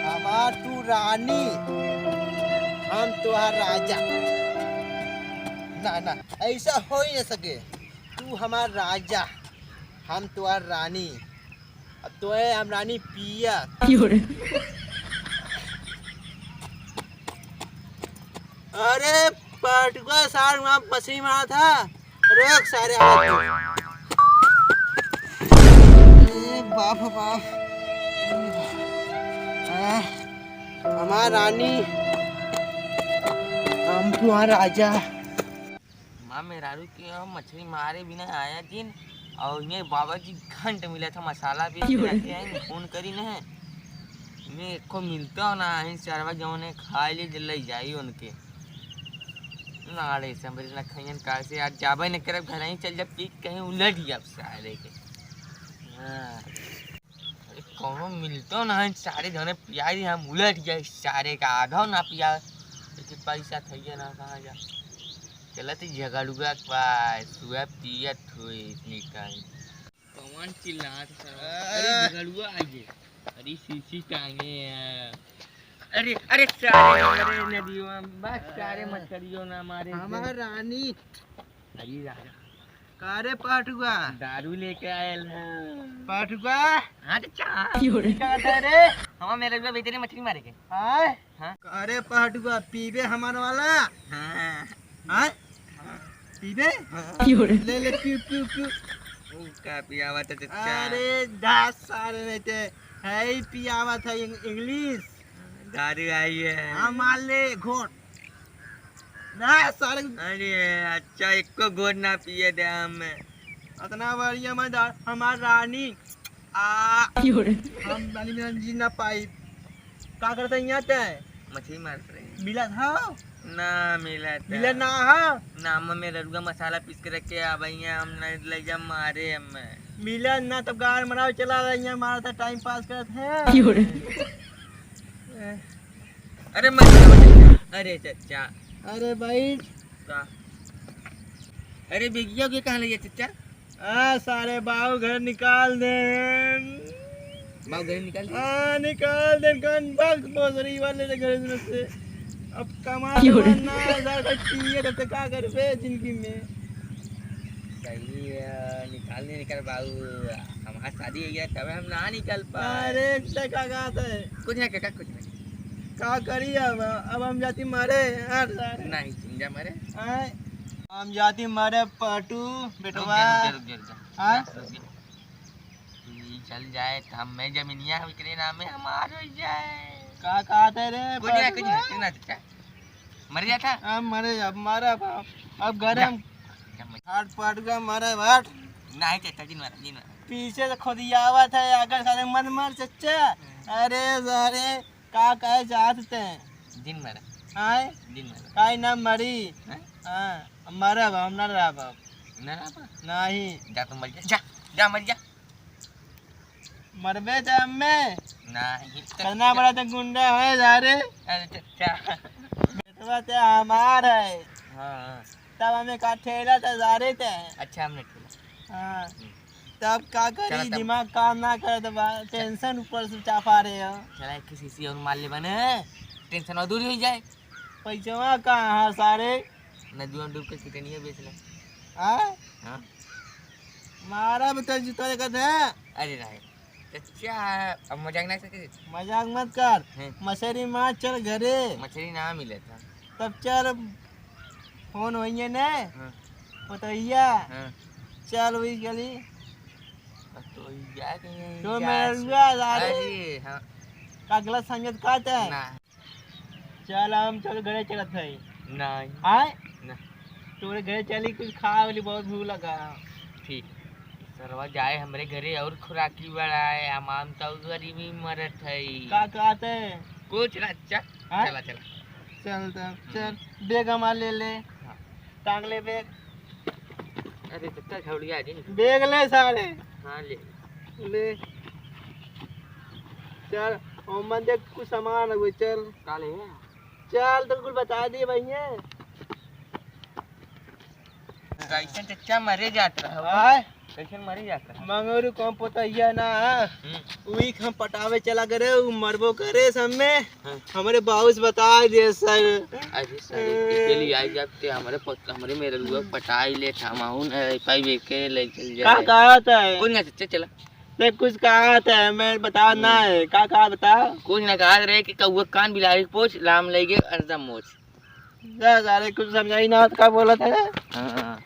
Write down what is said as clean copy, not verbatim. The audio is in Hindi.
हमार तू रानी, हम तुहार राजा। ना ना, ऐसा हो ही नहीं सके। तू हमार राजा, हम तुहार रानी। अब तो है हम रानी पिया। अरे पटुआ सार वहाँ मछली मारा था। रोक सारे आवाज को। अरे बाप बाप। हमार रानी, हम तुम्हारा राजा। माँ मेहरारू के हम मछली मारे बिना आया दिन और ये बाबा जी घंट मिला था मसाला पीस के रखे हैं फोन करी न मैं एको मिलता ना ही चारवा जौने खा ले जल्दी जाई उनके नाड़े समझ ना खैन का से आज जाबे न करब घर ही चल जा पी कहीं उलट गया सारे के हाँ कौनो मिलतो ना है सारे जने पिया दी हम उलट गए सारे का आधा ना पिया लेकिन पैसा थइए ना कहाँ जा चलत झगड़ुआ पास सुबह पियत हुई इतनी टाइम कौन चिल्लात अरे झगड़ुआ आइए अरे सीसी टांगे अरे अरे सारे अरे नदियों में बस सारे मछलियों ना मारे हमार रानी। अरे राजा कारे पटुआ दारू लेके आयल है पटुआ। हाँ तो क्या रे हम मेरे को बेचारे मछली मारे के हाय हाँ अरे पटुआ पीबे हमार वाला। हाँ हाय पीबे ले ले पी पी पी। का पियावा तो चचा अरे 10 सारे रहते है ही पियावा था इंग्लिश। दारू आई है हमार ले घोट ना सारे। अरे अच्छा एको घोट ना पिए दे हम इतना बढ़िया मजा हमार रानी हम रानी में जी ना पाई का करते यहाँ ते मछली मार रहे मिला था ना मिला मिला ना हाँ नाम में ररुआ मसाला पीस के रखे आ भैया हम नहीं ले जा मारे हम मिला ना तब गार मनाओ चला रही है हमारा था टाइम पास करते हैं। अरे मछली अरे चचा अरे भाई का अरे बिगिया के कहाँ ले गया चचा सारे बाबू घर निकाल दे। बाबू घर निकाल निकाल दे कौन बग बोसरी वाले घर में से अब कमा ना तो क्या कर बे जिंदगी में। सही है निकालने निकल बाबू हमारा शादी हो गया तब हम ना निकल पाए अरे क्या कहता है कुछ ना क्या कुछ नहीं क्या करी अब हम जाती मारे नहीं तुम जा मरे हम जाती मारे पटू बेटवा चल जाए तो हम मैं जमीनिया विक्रे नाम में हमार हो जाए का कहते रे कुछ ना चचा मर गया था हम मरे अब मारा अब घर हम हाथ पट गया मारे बाट नहीं चचा दिन मारा पीछे से खुदिया हुआ था अगर सारे मन मर चचा। अरे सारे का कहे चाहते हैं दिन मारा आए दिन मारा काई ना मरी हाँ मरब हम ना रहब नहीं जा तुम मर जा जा मर जा मरबे थे हमें नहीं करना बड़ा तो गुंडा है सारे अरे चचा बेटवा ते हमार है हाँ तब हमें का ठेला था सारे थे अच्छा हमने ठेला हाँ तब का करी दिमाग काम ना करे तो टेंशन ऊपर से चापा रहे हो। चला एक सीसी और मार ले बने टेंशन और दूर हो जाए पैसा कहाँ सारे नदियों में डूब के चिकनिया बेच ले हाँ मारा बता जूता कहते हैं। अरे राय चचा अब मजाक नहीं सके मजाक मत कर मछली मार चल घरे मछली ना मिले था तब चल फोन होइए ने बताइया चल वही गली तो या कहीं तो मैं अरे हाँ का गलत समझत कहते हैं ना चल हम चल घरे चलत है नहीं आए ना तोरे घरे चली कुछ खा वाली बहुत भूख लगा ठीक सरवा जाए हमारे घरे और खुराकी बढ़ाए हम तो गरीबी मरत है का कहते हैं कुछ ना चल चला चला चल तब चल बेग हमार ले ले टांग ले बेग अरे चचा छोड़िया जी बेग ले सारे हाँ ले चल ओमन देख कुछ सामान है चल काले चल तो कुछ बता दिए भैया कैसे चचा मरे जाता है कैसे मरी जाता मंगरू कौन पोतैया ना उही हम पटावे चला करे उ मरबो करे सब में हमारे बाउस बता दे सर। अरे सर के लिए आई जाते हमारे मेरे लोग पटाई ले थामाउन पाई बेके ले चल का जाए कहा था कुछ ना सच्चे चला ते कुछ कहा था मैं बता ना है का कहा बता कुछ ना कहा रहे कि कौआ कान बिलाड़ी पोछ लाम लेगे अर्धा मोछ सारे कुछ समझाई ना का बोला था। हाँ